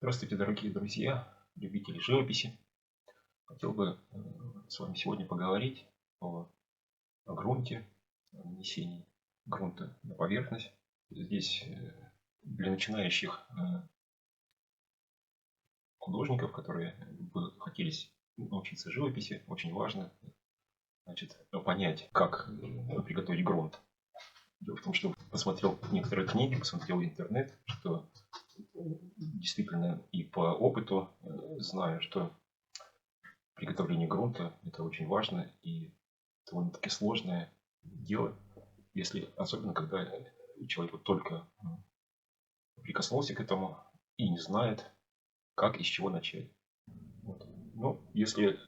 Здравствуйте, дорогие друзья, любители живописи. Хотел бы с вами сегодня поговорить о грунте, о нанесении грунта на поверхность. Здесь для начинающих художников, которые бы хотели научиться живописи, очень важно, значит, понять, как приготовить грунт. Дело в том, что посмотрел некоторые книги, посмотрел интернет, что действительно и по опыту знаю, что приготовление грунта это очень важно и довольно-таки сложное дело, если особенно когда человек вот только прикоснулся к этому и не знает, как и с чего начать. Вот. Но если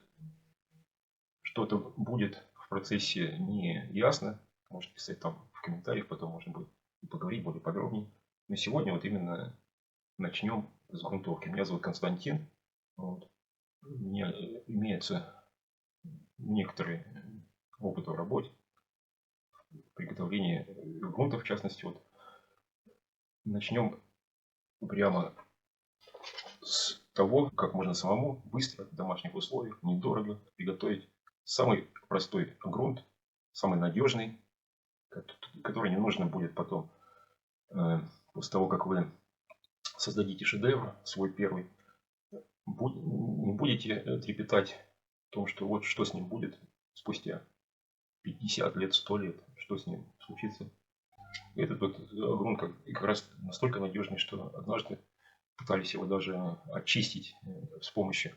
что-то будет в процессе не ясно, можете писать там в комментариях, потом можно будет поговорить более подробнее. Но сегодня вот именно начнем с грунтовки. Меня зовут Константин. Вот. У меня имеется некоторый опыт в работе, приготовлении грунта в частности. Вот. Начнем прямо с того, как можно самому быстро в домашних условиях, недорого приготовить самый простой грунт, самый надежный, который не нужно будет потом, после того, как вы создадите шедевр, свой первый, не будете трепетать о том, что вот что с ним будет спустя 50 лет, 100 лет, что с ним случится. Этот вот грунт как раз настолько надежный, что однажды пытались его даже очистить с помощью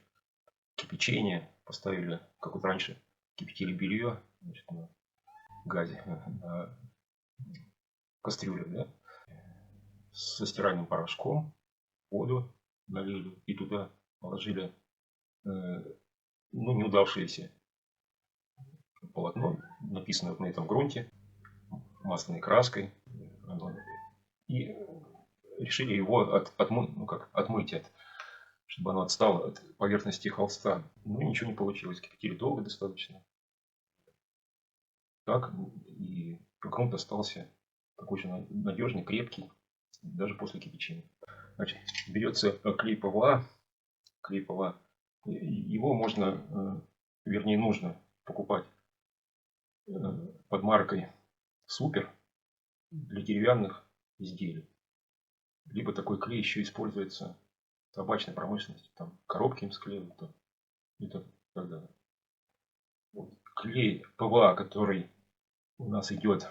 кипячения. Поставили, как вот раньше кипятили белье, значит, на газе, на кастрюле, да, со стиральным порошком, воду налили и туда положили неудавшееся полотно, написанное вот на этом грунте, масляной краской. И решили его отмыть, чтобы оно отстало от поверхности холста. Ну, ничего не получилось. Кипятили долго достаточно. Так, и грунт остался такой же надежный, крепкий, даже после кипячения. Значит, берется клей ПВА. Клей ПВА. Его можно, вернее, нужно покупать под маркой Супер для деревянных изделий. Либо такой клей еще используется в табачной промышленности. Там коробки им склеивают и так далее. Вот. Клей ПВА, который у нас идет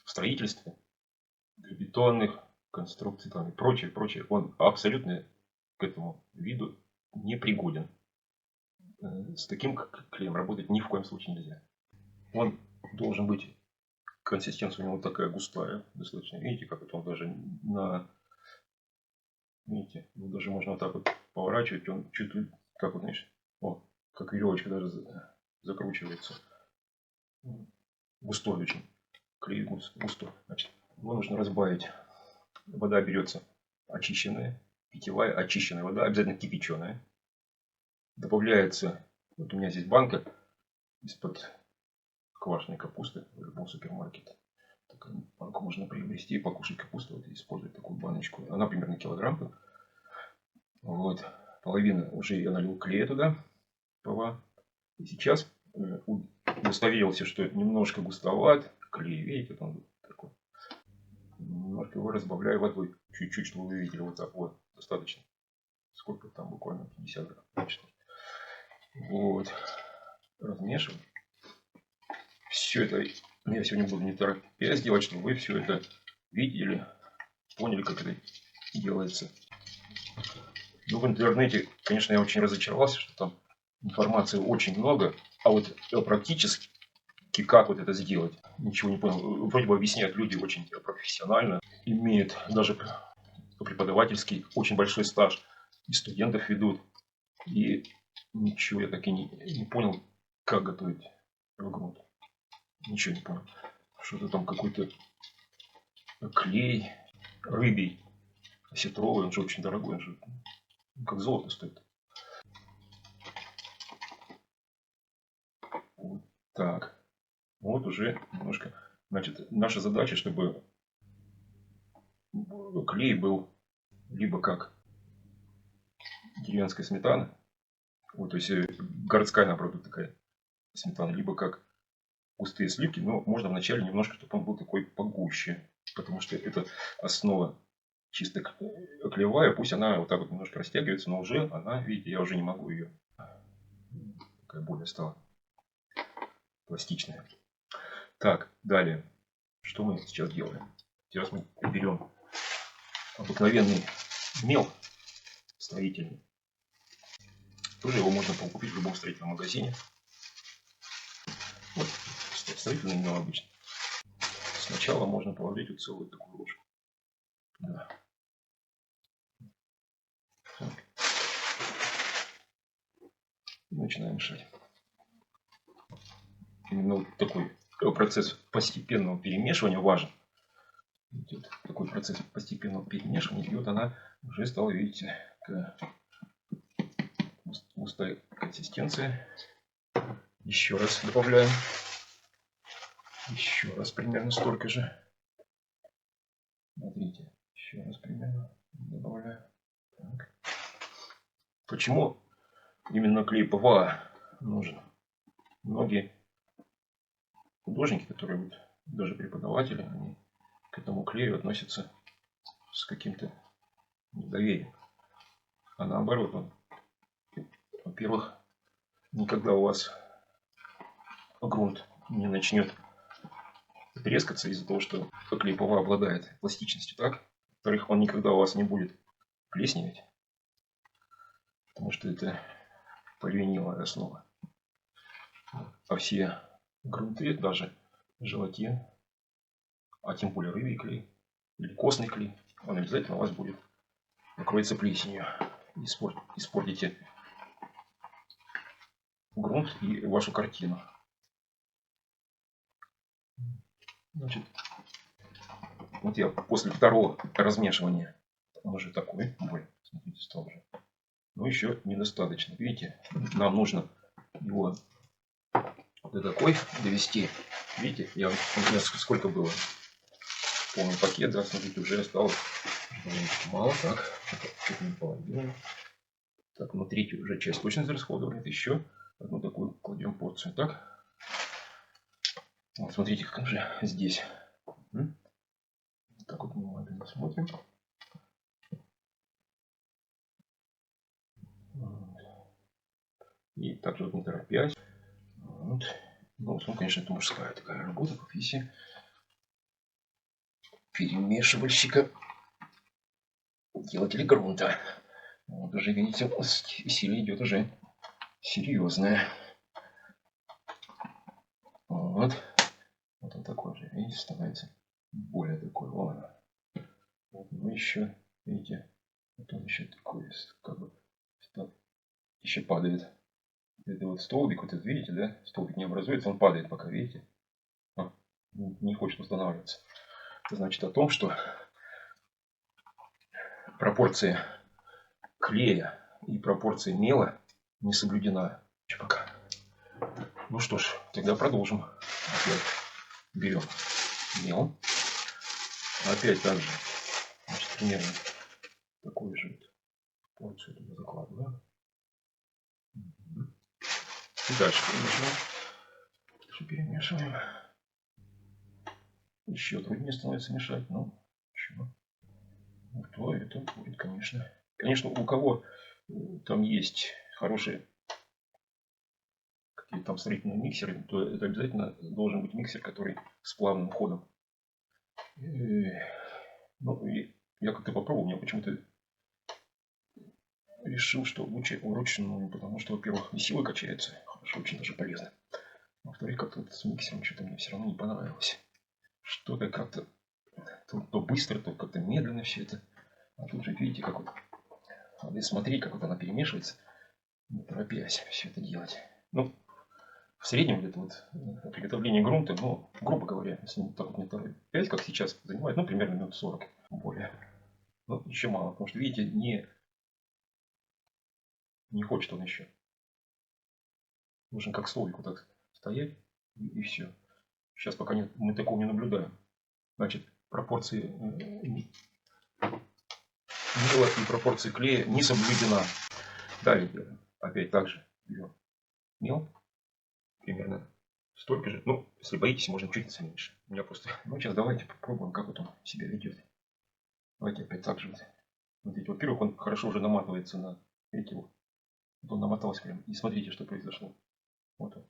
в строительстве, для бетонных конструкций там, и прочее, он абсолютно к этому виду не пригоден. С таким клеем работать ни в коем случае нельзя. Он должен быть, консистенция у него такая густая, достаточно. Видите, как это он даже видите, даже можно вот так вот поворачивать, он чуть ли, как вот, знаешь, как веревочка даже закручивается. Густой очень. Клей густой. Значит, его нужно разбавить. Вода берется очищенная, питьевая очищенная вода, обязательно кипяченая. Добавляется, вот у меня здесь банка из-под квашеной капусты в любом супермаркете. Такую банку можно приобрести и покушать капусту, вот использовать такую баночку. Она примерно килограмм. Вот. Половина уже я налил клея туда. И сейчас удостоверился, что немножко густоват клей. Видите, он такой. Немножко его разбавляю водой. Чуть-чуть, чтобы вы видели. Вот так вот. Достаточно. Сколько там? Буквально 50 грамм. Вот. Размешиваем. Все это я сегодня буду не торопясь делать, чтобы вы все это видели, поняли, как это делается. Ну, в интернете, конечно, я очень разочаровался, что там информации очень много, а вот практически как вот это сделать, ничего не понял. Вроде бы объясняют люди очень профессионально, имеют даже преподавательский очень большой стаж, и студентов ведут. И ничего я так и не понял, как готовить грунт. Ничего не понял. Что-то там какой-то клей рыбий, осетровый, он же очень дорогой, он же как золото стоит. Вот так. Вот уже немножко. Значит, наша задача, чтобы клей был либо как деревенская сметана. Вот, то есть городская, наоборот, такая сметана. Либо как густые сливки, но можно вначале немножко, чтобы он был такой погуще. Потому что это основа чисто клевая. Пусть она вот так вот немножко растягивается, но уже она, видите, я уже не могу ее. Такая более стала пластичная. Так, далее. Что мы сейчас делаем? Сейчас мы берем обыкновенный мел строительный. Тоже его можно купить в любом строительном магазине. Вот, строительный мел обычно. Сначала можно положить вот целую такую ложку. Да. И начинаем мешать. Именно вот такой процесс постепенного перемешивания важен. Вот такой процесс постепенного перемешивания. И вот она уже стала, видите, густая консистенция. Еще раз добавляем. Еще раз примерно столько же. Смотрите, еще раз примерно добавляю. Так. Почему именно клей ПВА нужен? Многие художники, которые вот, даже преподаватели, они к этому клею относятся с каким-то недоверием. А наоборот, он, во-первых, никогда у вас грунт не начнет трескаться из-за того, что клей ПВА обладает пластичностью, так? Во-вторых, он никогда у вас не будет плесневеть, потому что это поливиниловая основа. А все грунты, даже желатин, а тем более рыбий клей или костный клей, он обязательно у вас будет покроется плесенью. Испортите грунт и вашу картину. Значит, вот я после второго размешивания, он уже такой, смотрите, стал уже. Но еще недостаточно. Видите, нам нужно его до такой довести. Видите, у меня сколько было? Полный пакет, да, смотрите, уже осталось мало. Так, чуть не половину. Так, ну третью уже часть точно израсходовали. Еще одну такую кладем порцию. Так. Вот, смотрите, как же здесь. Так вот внимательно смотрим. И также вот не торопясь. Вот. Ну, конечно, это мужская такая работа, профессия перемешивальщика, делателя грунта. Вот уже, видите, сила идет уже серьезная. Вот. Вот он такой же, видите, становится более такой. Вот. Ну, еще, видите, вот он еще такой, как бы, еще падает. Это вот столбик, вот это видите, да? Столбик не образуется, он падает пока, видите? Не хочет устанавливаться. Это значит о том, что пропорция клея и пропорция мела не соблюдена. Пока. Ну что ж, тогда продолжим. Опять берем мел. Опять так же. Значит, примерно такую же порцию туда закладываем. И дальше перемешиваем. Еще труднее становится мешать, но ничего. Ну, то это будет, конечно. Конечно, у кого там есть хорошие какие-то там строительные миксеры, то это обязательно должен быть миксер, который с плавным ходом. Ну, и я как-то попробовал, мне почему-то решил, что лучше вручную, потому что, во-первых, и сила качается, хорошо, очень даже полезно. Во-вторых, как-то с миксером что-то мне все равно не понравилось. Что-то как-то то быстро, то как-то медленно все это. А тут же видите, как вот надо смотреть, как вот она перемешивается, не торопясь все это делать. Ну, в среднем где-то вот приготовление грунта, ну, грубо говоря, если так вот не торопясь, как сейчас занимает, ну, примерно минут 40 более. Ну, еще мало, потому что, видите, не хочет он еще. Нужно как столбик вот так стоять и все. Сейчас пока мы такого не наблюдаем. Значит, пропорции мела и пропорции клея не соблюдена. Далее делаем. Опять так же берем мел. Примерно столько же. Ну, если боитесь, можно чуть меньше. У меня просто... Ну, сейчас давайте попробуем, как вот он себя ведет. Давайте опять так же. Вот. Смотрите, во-первых, он хорошо уже наматывается на эти вот. Вот он намотался прям. И смотрите, что произошло. Вот он.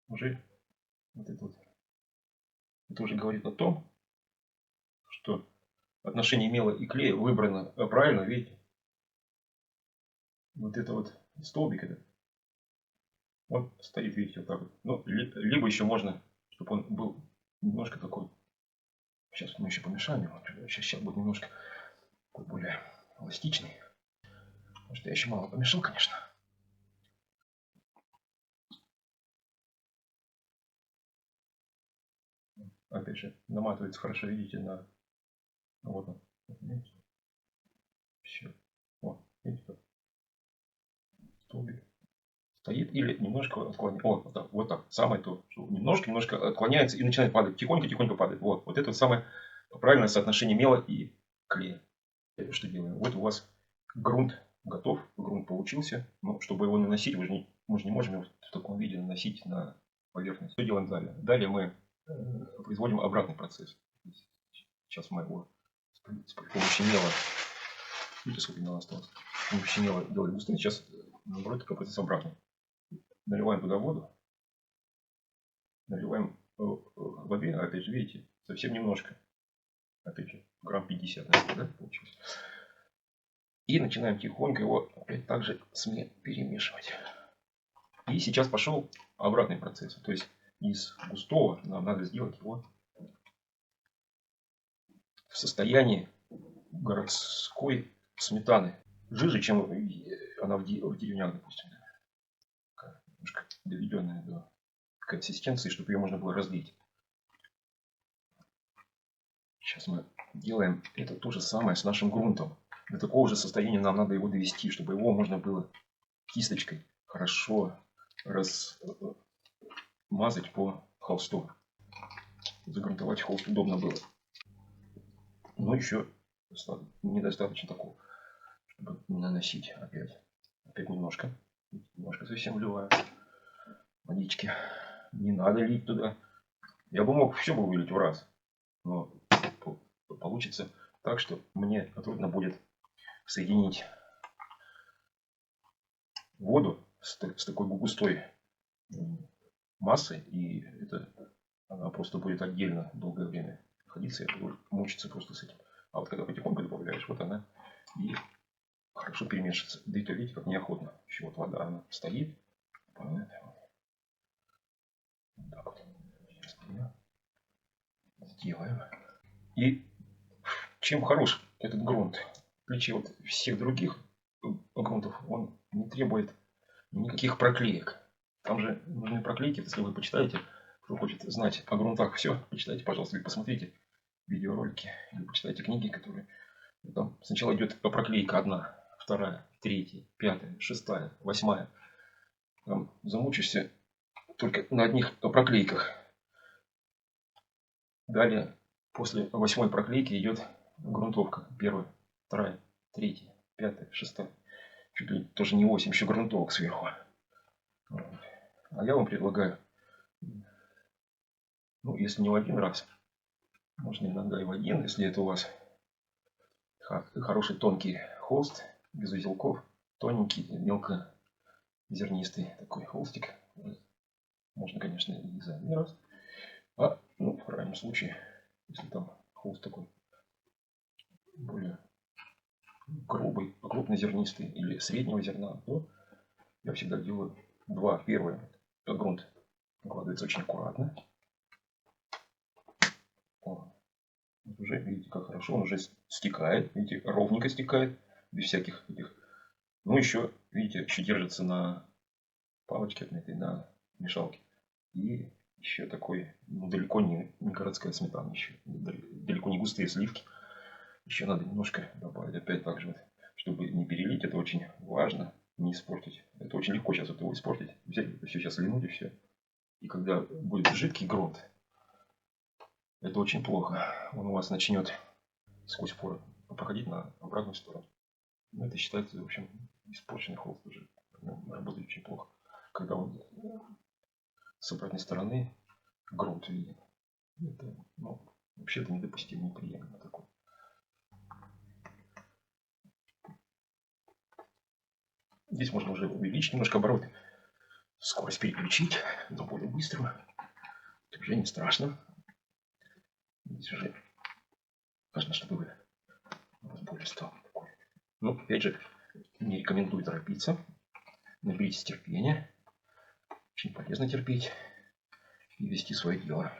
Уже вот это вот. Это уже говорит о том, что отношение мела и клея выбрано правильно, видите? Вот это вот столбик этот. Он стоит, видите, вот так вот. Ну, либо еще можно, чтобы он был немножко такой. Сейчас мы еще помешаем его. Сейчас будет немножко более эластичный. Потому что я еще мало помешал, конечно. Опять же, наматывается хорошо, видите, на... Вот он. Видите? Все. Вот, видите как? Столбик стоит или немножко отклоняется. Вот так. Самое то, что немножко отклоняется и начинает падать. Тихонько падает. Вот это самое правильное соотношение мела и клея. Что делаем? Вот у вас грунт готов, грунт получился. Но чтобы его наносить, мы же не можем его в таком виде наносить на поверхность. Что делаем далее? Далее мы производим обратный процесс. Сейчас мы его с помощью мела, видите, сколько мела осталось, с помощью мела делали густым. Сейчас наоборот такой процесс обратный. Наливаем туда воду, наливаем воды, опять же, видите, совсем немножко. Опять же, грамм 50, наверное, да, получилось. И начинаем тихонько его опять также перемешивать. И сейчас пошел обратный процесс. То есть из густого нам надо сделать его в состоянии городской сметаны. Жиже, чем она в деревнях, допустим. Немножко доведенная до консистенции, чтобы ее можно было разлить. Сейчас мы делаем это то же самое с нашим грунтом. До такого же состояния нам надо его довести, чтобы его можно было кисточкой хорошо размазать по холсту. Загрунтовать холст удобно было. Но еще недостаточно такого, чтобы наносить опять. Опять немножко. Немножко совсем вливаю водички. Не надо лить туда. Я бы мог все бы вылить в раз. Но получится так, что мне трудно будет соединить воду с такой густой массой. И она просто будет отдельно долгое время находиться. Я буду мучиться просто с этим. А вот когда потихоньку добавляешь, вот она и хорошо перемешивается. Да и то, видите, как неохотно. Еще вот вода, она стоит. Вот так вот. Сейчас сделаем. И чем хорош этот грунт? В отличие от всех других грунтов, он не требует никаких проклеек. Там же нужны проклейки, если вы почитаете, кто хочет знать о грунтах все, почитайте, пожалуйста, или посмотрите видеоролики, или почитайте книги, которые... Там сначала идет проклейка одна, вторая, третья, пятая, шестая, восьмая. Там замучишься только на одних проклейках. Далее, после 8-й проклейки идет грунтовка. 1-я, 2-я, 3-я, 5-я, 6-я. Чуть ли тоже не 8, еще грунтовок сверху. А я вам предлагаю, ну, если не в один раз, можно иногда и в один, если это у вас хороший тонкий холст, без узелков, тоненький, мелко зернистый такой холстик. Можно, конечно, и за один раз. А, ну, в крайнем случае, если там холст такой более грубый, крупнозернистый или среднего зерна, то я всегда делаю 2. Первое, грунт укладывается очень аккуратно. Уже видите, как хорошо, он уже стекает, видите, ровненько стекает, без всяких этих. Ну, еще, видите, еще держится на палочке, на мешалке. И еще такой, ну, далеко не городская сметана, еще далеко не густые сливки. Еще надо немножко добавить, опять так же, чтобы не перелить, это очень важно, не испортить. Это очень легко сейчас его испортить. Взять это все сейчас линуть и все. И когда будет жидкий грунт, это очень плохо. Он у вас начнет сквозь поры проходить на обратную сторону. Это считается, в общем, испорченный холст уже. Работает очень плохо. Когда он с обратной стороны грунт виден. Это, ну, вообще это недопустимо, неприемлемо такое. Здесь можно уже увеличить немножко обороты, скорость переключить на более быструю. Это уже не страшно. Здесь уже важно, чтобы у вас более стал такой. Но опять же, не рекомендую торопиться. Наберитесь терпения. Очень полезно терпеть и вести свое дело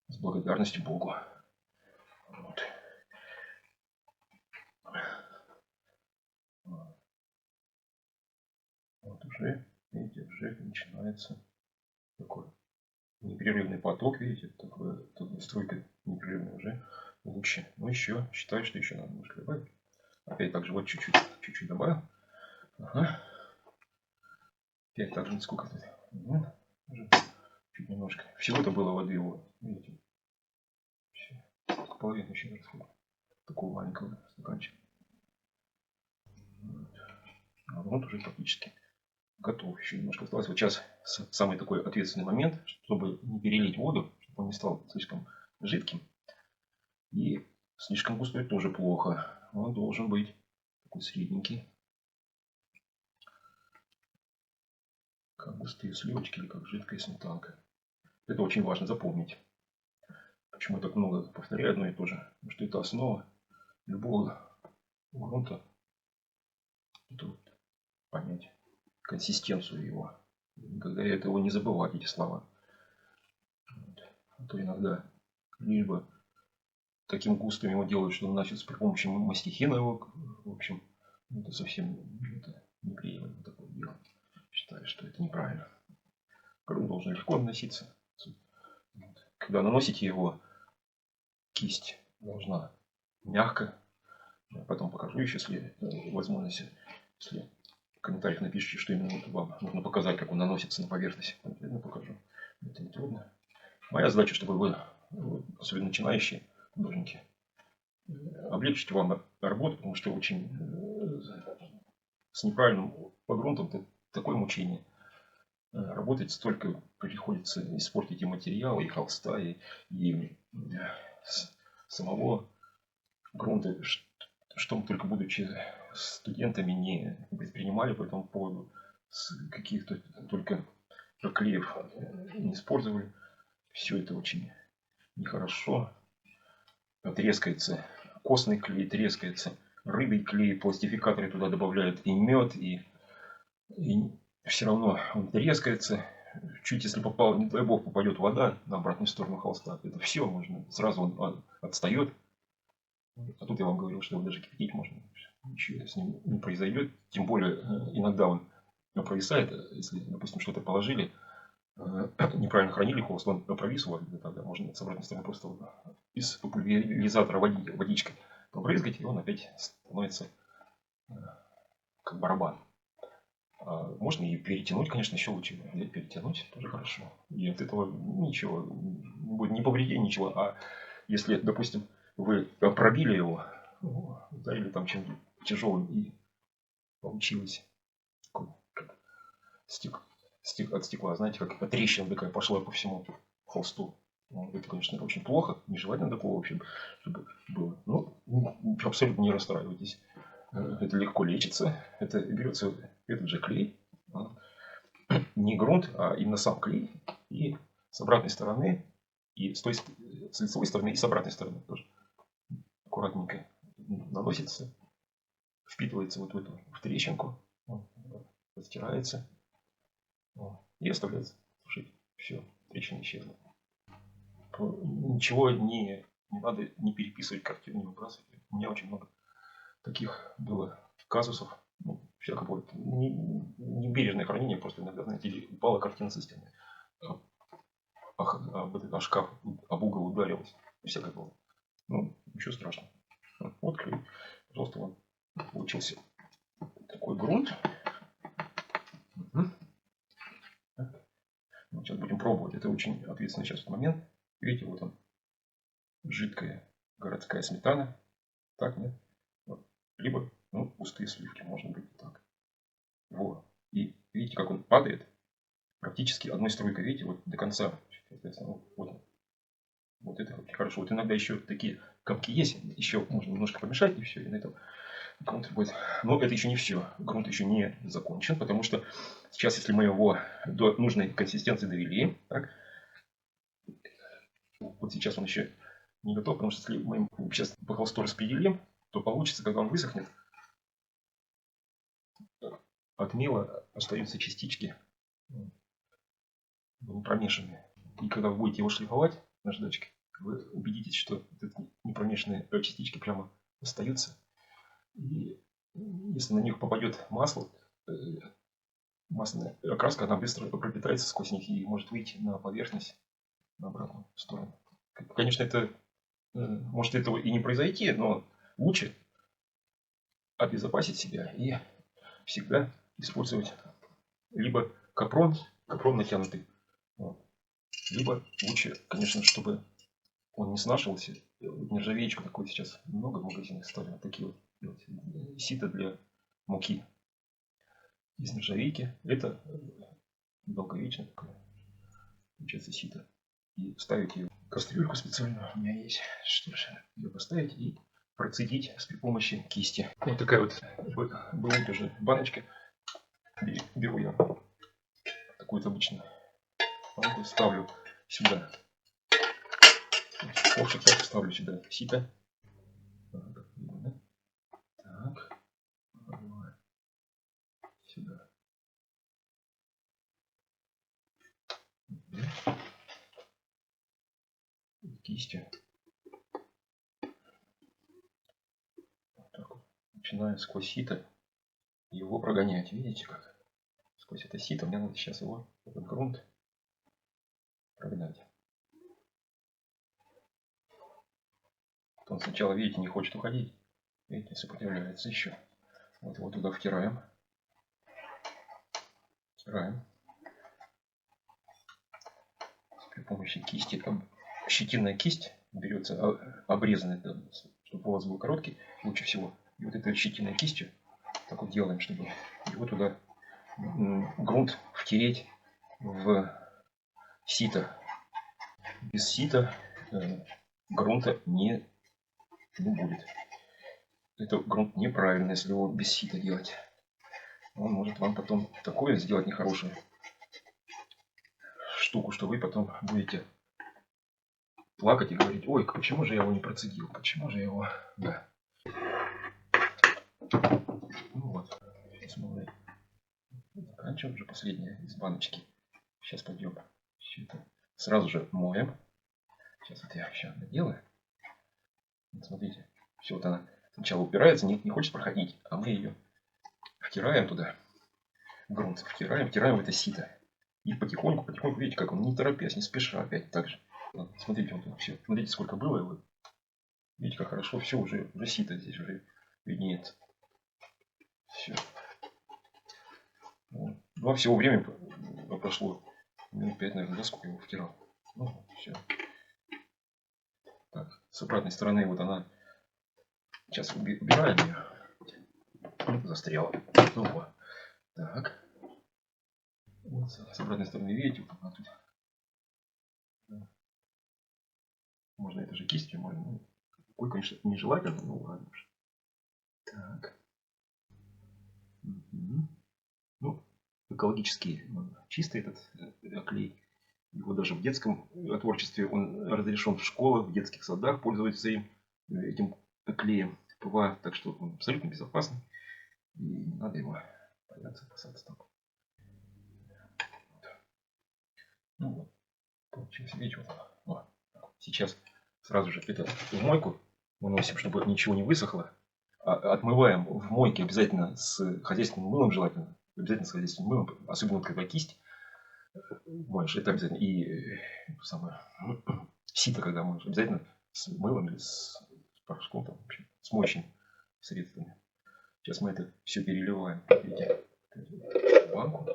с благодарностью Богу. Вот. Вот уже, видите, уже начинается такой непрерывный поток, видите, такая струйка непрерывная уже лучше. Но еще считаю, что еще надо немножко добавить. Опять также вот чуть-чуть добавил. Ага. Опять также сколько тут? Уже чуть немножко. Всего-то было воды, вот, видите. Половину еще не расходит. Такого маленького стаканчика. А вот уже практически готов. Еще немножко осталось. Вот сейчас самый такой ответственный момент, чтобы не перелить воду, чтобы он не стал слишком жидким. И слишком густой тоже плохо. Он должен быть такой средненький. Как густые сливочки или как жидкая сметанка. Это очень важно запомнить. Почему так много повторяю одно и то же? Потому что это основа любого грунта. Это вот понять консистенцию его. Никогда этого не забывать, эти слова. Вот. А то иногда либо таким густым его делают, что значит при помощи мастихина его, в общем, это совсем неприемлемо такое дело. Считаю, что это неправильно. Грунт должен легко наноситься. Вот. Когда наносите его, кисть должна мягко. Я потом покажу еще, если возможность, если в комментариях напишите, что именно вот вам нужно показать, как он наносится на поверхность. Конкретно покажу. Это не трудно. Моя задача, чтобы вы, особенно начинающие художники, облегчить вам работу, потому что очень с неправильным грунтом такое мучение. Работать столько приходится, испортить и материал, и холста, и самого грунта, что мы только будучи студентами не предпринимали по этому поводу, каких-то только клеев не использовали. Все это очень нехорошо. Трескается костный клей, трескается рыбий клей, пластификаторы туда добавляют и мед, и все равно он трескается. Чуть если попал, не дай бог, попадет вода на обратную сторону холста, это все, можно сразу он отстает. А тут я вам говорил, что его даже кипятить можно. Ничего с ним не произойдет. Тем более, иногда он провисает. Если, допустим, что-то положили, неправильно хранили холст, он провис у вас, тогда можно с обратной стороны просто из пульверизатора водичкой побрызгать, и он опять становится как барабан. Можно и перетянуть, конечно, еще лучше перетянуть, тоже хорошо. И от этого ничего, не будет ни повреждений, ничего. А если, допустим, вы пробили его, ударили там чем-то тяжелым, и получилось как от стекла, знаете, как трещина такая пошла по всему холсту. Это, конечно, очень плохо, нежелательно такого, в общем, чтобы было. Но абсолютно не расстраивайтесь. Это легко лечится. Это берется этот же клей. Не грунт, а именно сам клей. И с обратной стороны, и с лицевой стороны, и с обратной стороны тоже. Аккуратненько наносится, впитывается вот в эту в трещинку, растирается и оставляется сушить. Все, трещина исчезла. Ничего не надо не переписывать картину, не выбрасывать. У меня очень много таких было казусов. Всякое бывает. Не бережное хранение, просто иногда, знаете, упала картина со стены. А шкаф об угол ударилась. Всякое было. Ничего страшного. Вот клей. Пожалуйста, вам получился такой грунт. Сейчас будем пробовать. Это очень ответственный сейчас момент. Видите, вот он. Жидкая городская сметана. Так, нет? Вот. Либо Ну, пустые сливки, можно быть и так. Вот. И видите, как он падает? Практически одной струйкой, видите, вот до конца. Соответственно, вот, вот это очень хорошо. Вот иногда еще такие комки есть, еще можно немножко помешать, и все, и на этом грунт будет. Но это еще не все. Грунт еще не закончен, потому что сейчас, если мы его до нужной консистенции довели, так, вот сейчас он еще не готов, потому что если мы его сейчас по холсту распределим, то получится, когда он высохнет, от мела остаются частички промешанные. И когда вы будете его шлифовать наждачкой, вы убедитесь, что непромешанные частички прямо остаются. И если на них попадет масло, масляная окраска, она быстро пропитается сквозь них и может выйти на поверхность, на обратную сторону. Конечно, это может этого и не произойти, но лучше обезопасить себя и всегда использовать либо капрон натянутый, либо лучше, конечно, чтобы он не снашивался. Нержавеечку такую сейчас много в магазинах стали. Вот такие вот делать. Сито для муки из нержавейки. Это долговечное такое. Получается сито. И ставить ее в кастрюльку специально. У меня есть. Что же, ее поставить и процедить при помощи кисти. Вот такая вот была уже баночка. Беру я такую-то обычную банку, ставлю сюда. Ковшик я ставлю сюда сито. Так. Сюда. Кистью. Вот так вот. Начинаю сквозь сито его прогонять. Видите как? Сквозь это сито мне надо сейчас его, этот грунт, прогнать. Он сначала, видите, не хочет уходить. Видите, сопротивляется еще. Вот его туда втираем. Втираем. При помощи кисти. Щетинная кисть берется, обрезанная, чтобы у вас был короткий, лучше всего. И вот этой щетинной кистью так вот делаем, чтобы его туда грунт втереть в сито. Без сита грунта не будет. Это грунт неправильный, если его без сита делать. Он может вам потом такое сделать нехорошую штуку, что вы потом будете плакать и говорить: ой, почему же я его не процедил, почему же я его... Да. Ну вот, сейчас мы заканчиваем уже последнее из баночки. Сейчас пойдем все это сразу же моем. Сейчас вот я сейчас доделаю. Вот смотрите, все вот она сначала упирается, не хочет проходить, а мы ее втираем туда, грунт втираем в это сито. И потихоньку, видите, как он, не торопясь, не спеша, опять так же. Вот, смотрите, вот все. Смотрите, сколько было его. Видите, как хорошо, все уже сито здесь уже виднеется. Все. Вот. Ну, а всего время прошло минут 5, наверное, да, сколько я его втирал. Ну, все. Так, с обратной стороны вот она. Сейчас убираем ее. Застряла. Ну вот. Так. Вот, с обратной стороны, видите, вот она тут. Можно это же кистью, можно. Ну, такой, конечно, нежелательно, но ладно уж. Так. Угу. Ну, экологически чистый этот клей. Его даже в детском творчестве он разрешен в школах, в детских садах пользоваться этим клеем ПВА. Так что он абсолютно безопасный. И не надо его бояться, опасаться там. Ну вот. Получилось. Видите, вот. Сейчас сразу же это в мойку выносим, чтобы ничего не высохло. Отмываем в мойке обязательно с хозяйственным мылом, желательно. Обязательно с хозяйственным мылом, особенно когда кисть моешь, это обязательно. И самое, сито, когда моешь, обязательно с мылом или с порошком, там, вообще, с моющими средствами. Сейчас мы это все переливаем. Видите, банку.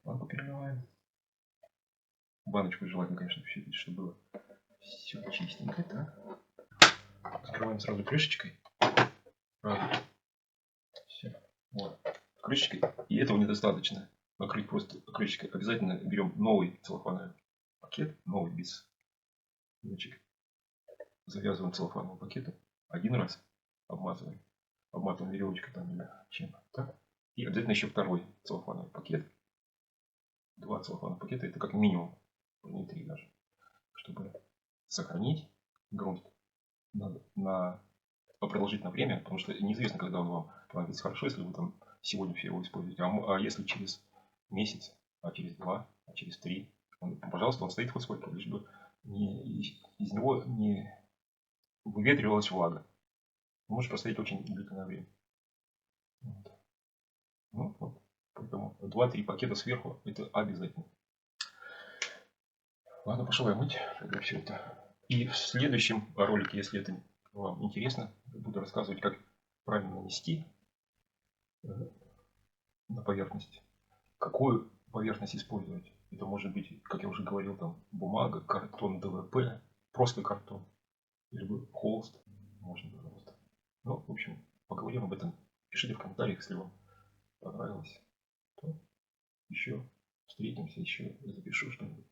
Банку переливаем. Баночку желательно, конечно, все, чтобы было все чистенько. Так. Открываем. накрываем сразу крышечкой. Все. Вот. Крышечкой. И этого недостаточно. Накрыть просто крышечкой. Обязательно берем новый целлофановый пакет. Новый без дырочек. Завязываем целлофановым пакетом. Один раз обмазываем. Обматываем веревочкой там или чем. Так. И обязательно еще второй целлофановый пакет. 2 целлофановых пакета. Это как минимум. Не 3 даже. Чтобы сохранить грунт на продолжительное время, потому что неизвестно, когда он вам понадобится. Хорошо, если вы там сегодня все его используете. А если через месяц, а через 2, а через 3, пожалуйста, он стоит хоть сколько, лишь бы из него не выветривалась влага. Он может простоять очень длительное время. Вот. Ну, вот. Поэтому 2-3 пакета сверху это обязательно. Ладно, пошел я мыть тогда все это. И в следующем ролике, если это вам интересно, буду рассказывать, как правильно нанести на поверхность. Какую поверхность использовать? Это может быть, как я уже говорил, там бумага, картон ДВП, просто картон, либо холст. Можно, пожалуйста. Ну, в общем, поговорим об этом. Пишите в комментариях, если вам понравилось. То еще встретимся, еще запишу что-нибудь.